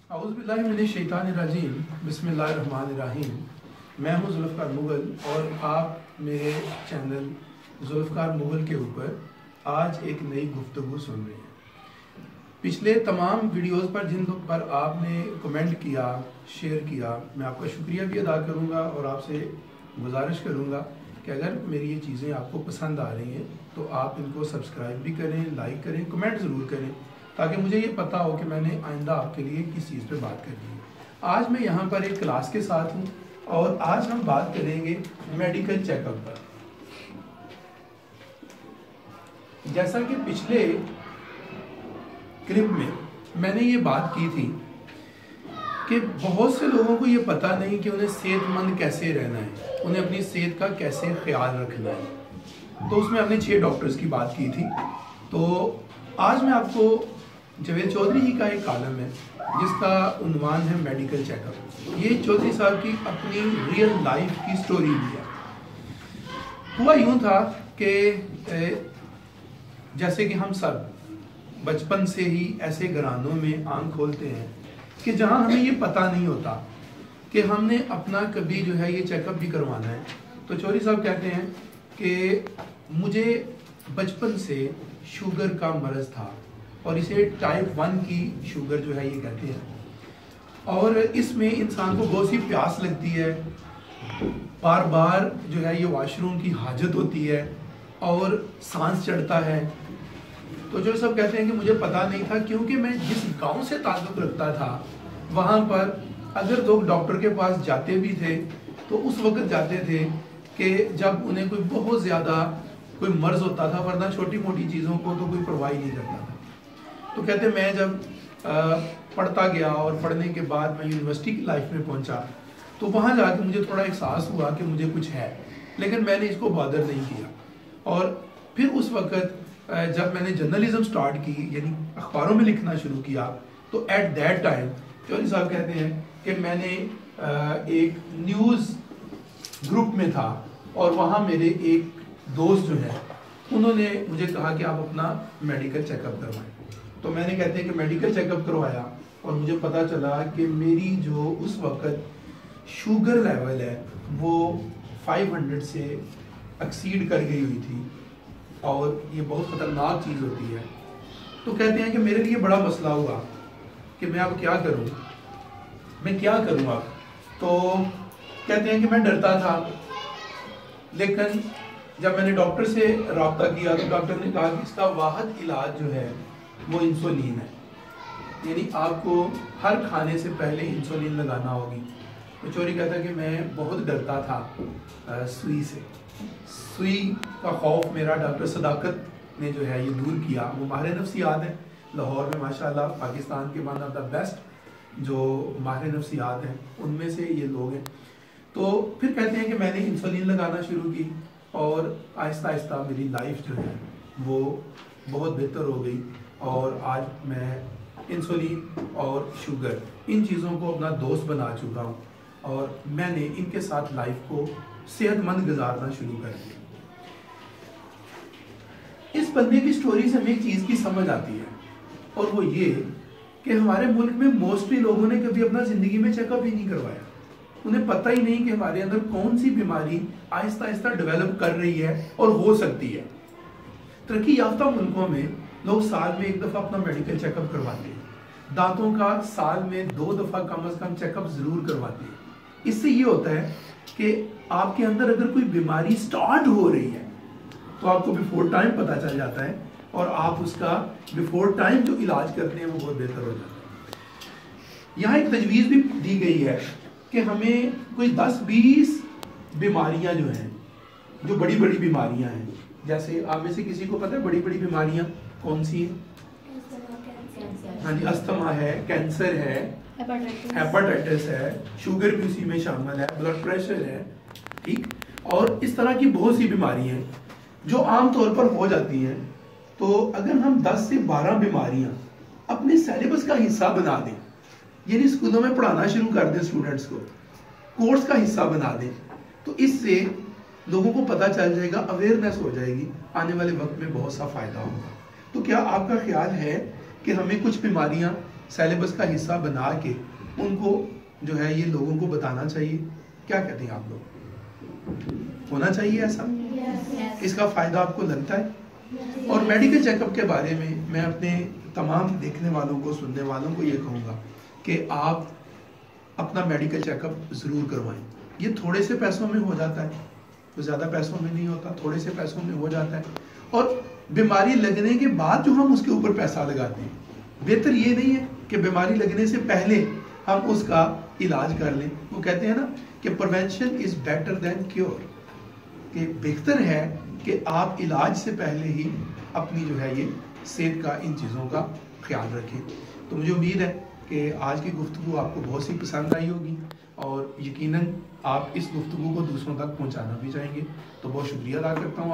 औज़ुबिल्लाहिमिनश्शैतानिर्रजीम बिस्मिल्लाहिर्रहमानिर्रहीम। मैं हूँ ज़ुल्फ़कार मुग़ल और आप मेरे चैनल ज़ुल्फ़कार मुग़ल के ऊपर आज एक नई गुफ्तगू सुन रहे हैं। पिछले तमाम वीडियोस पर जिन पर आपने कमेंट किया, शेयर किया, मैं आपका शुक्रिया भी अदा करूँगा और आपसे गुजारिश करूँगा कि अगर मेरी ये चीज़ें आपको पसंद आ रही हैं तो आप इनको सब्सक्राइब भी करें, लाइक करें, कमेंट ज़रूर करें ताकि मुझे ये पता हो कि मैंने आइंदा आपके लिए किस चीज़ पे बात करनी है। आज मैं यहाँ पर एक क्लास के साथ हूँ और आज हम बात करेंगे मेडिकल चेकअप पर। जैसा कि पिछले क्लिप में मैंने ये बात की थी कि बहुत से लोगों को ये पता नहीं कि उन्हें सेहतमंद कैसे रहना है, उन्हें अपनी सेहत का कैसे ख्याल रखना है। तो उसमें हमने 6 डॉक्टर्स की बात की थी। तो आज मैं आपको जवेद चौधरी ही का एक कॉलम है जिसका उन्वान है मेडिकल चेकअप। ये चौधरी साहब की अपनी रियल लाइफ की स्टोरी भी है। हुआ यूं था कि जैसे कि हम सब बचपन से ही ऐसे घरानों में आंख खोलते हैं कि जहां हमें ये पता नहीं होता कि हमने अपना कभी जो है ये चेकअप भी करवाना है। तो चौधरी साहब कहते हैं कि मुझे बचपन से शुगर का मर्ज था और इसे टाइप 1 की शुगर जो है ये कहते हैं। और इसमें इंसान को बहुत सी प्यास लगती है, बार बार जो है ये वॉशरूम की हाजत होती है और सांस चढ़ता है। तो जो सब कहते हैं कि मुझे पता नहीं था क्योंकि मैं जिस गांव से ताल्लुक़ रखता था वहाँ पर अगर लोग डॉक्टर के पास जाते भी थे तो उस वक्त जाते थे कि जब उन्हें कोई बहुत ज़्यादा कोई मर्ज होता था, वरना छोटी मोटी चीज़ों को तो कोई परवाह नहीं करता था। तो कहते मैं जब पढ़ता गया और पढ़ने के बाद मैं यूनिवर्सिटी की लाइफ में पहुंचा तो वहाँ जाके मुझे थोड़ा एहसास हुआ कि मुझे कुछ है, लेकिन मैंने इसको बॉदर नहीं किया। और फिर उस वक्त जब मैंने जर्नलिज्म स्टार्ट की, यानी अखबारों में लिखना शुरू किया, तो एट दैट टाइम चौधरी साहब कहते हैं कि मैंने एक न्यूज़ ग्रुप में था और वहाँ मेरे एक दोस्त जो है उन्होंने मुझे कहा कि आप अपना मेडिकल चेकअप करवाएं। तो मैंने कहते हैं कि मेडिकल चेकअप करवाया और मुझे पता चला कि मेरी जो उस वक्त शुगर लेवल है वो 500 से एक्सीड कर गई हुई थी और ये बहुत ख़तरनाक चीज़ होती है। तो कहते हैं कि मेरे लिए बड़ा मसला हुआ कि मैं अब क्या करूं, मैं क्या करूं अब। तो कहते हैं कि मैं डरता था, लेकिन जब मैंने डॉक्टर से रब्ता किया तो डॉक्टर ने कहा कि इसका वाहिद इलाज जो है वो इंसुलिन है, यानी आपको हर खाने से पहले इंसुलिन लगाना होगी। तो चोरी कहता है कि मैं बहुत डरता था सुई से। सुई का खौफ मेरा डॉक्टर सदाकत ने जो है ये दूर किया। वो माहिर नफ्सियात है लाहौर में, माशाल्लाह पाकिस्तान के वन ऑफ द बेस्ट जो माहिर नफ्सियात हैं उनमें से ये लोग हैं। तो फिर कहते हैं कि मैंने इंसुलिन लगाना शुरू की और आहिस्ता आहिस्ता मेरी लाइफ जो है वो बहुत बेहतर हो गई और आज मैं इंसुलिन और शुगर इन चीज़ों को अपना दोस्त बना चुका हूँ और मैंने इनके साथ लाइफ को सेहतमंद गुजारना शुरू कर दिया। इस बंदे की स्टोरी से हमें एक चीज़ की समझ आती है और वो ये कि हमारे मुल्क में मोस्टली लोगों ने कभी अपना ज़िंदगी में चेकअप ही नहीं करवाया। उन्हें पता ही नहीं कि हमारे अंदर कौन सी बीमारी आहिस्ता आहिस्ता डेवलप कर रही है और हो सकती है। तरक्की याफ्ता मुल्कों में लोग साल में 1 दफ़ा अपना मेडिकल चेकअप करवाते हैं, दांतों का साल में 2 दफ़ा कम से कम चेकअप ज़रूर करवाते हैं। इससे ये होता है कि आपके अंदर अगर कोई बीमारी स्टार्ट हो रही है तो आपको बिफोर टाइम पता चल जाता है और आप उसका बिफोर टाइम जो इलाज करते हैं वो बहुत बेहतर हो जाता है। यहाँ एक तजवीज़ भी दी गई है कि हमें कोई 10-20 बीमारियाँ जो हैं, जो बड़ी बड़ी बीमारियाँ हैं, जैसे आप में से किसी को पता है बड़ी बड़ी बीमारियाँ कौन सी है? हाँ जी, अस्थमा है, कैंसर है, हेपेटाइटिस है, शुगर भी उसी में शामिल है, ब्लड प्रेशर है, ठीक। और इस तरह की बहुत सी बीमारियां हैं जो आम तौर पर हो जाती हैं। तो अगर हम 10 से 12 बीमारियां अपने सिलेबस का हिस्सा बना दें, यानी स्कूलों में पढ़ाना शुरू कर दें, स्टूडेंट्स को कोर्स का हिस्सा बना दें, तो इससे लोगों को पता चल जाएगा, अवेयरनेस हो जाएगी, आने वाले वक्त में बहुत सा फ़ायदा होगा। तो क्या आपका ख्याल है कि हमें कुछ बीमारियां सिलेबस का हिस्सा बना के उनको जो है ये लोगों को बताना चाहिए। क्या कहते हैं आप लोग, होना चाहिए ऐसा? इसका फ़ायदा आपको लगता है? और मेडिकल चेकअप के बारे में मैं अपने तमाम देखने वालों को, सुनने वालों को ये कहूँगा कि आप अपना मेडिकल चेकअप ज़रूर करवाएं। ये थोड़े से पैसों में हो जाता है, तो ज़्यादा पैसों में नहीं होता, थोड़े से पैसों में हो जाता है। और बीमारी लगने के बाद जो हम उसके ऊपर पैसा लगाते हैं, बेहतर ये नहीं है कि बीमारी लगने से पहले हम उसका इलाज कर लें। वो कहते हैं ना कि prevention is better than cure, कि बेहतर है कि आप इलाज से पहले ही अपनी जो है ये सेहत का, इन चीज़ों का ख्याल रखें। तो मुझे उम्मीद है कि आज की गुफ्तगू आपको बहुत सी पसंद आई होगी और यकीनन आप इस गुफ्तगू को दूसरों तक पहुंचाना भी चाहेंगे। तो बहुत शुक्रिया अदा करता हूँ।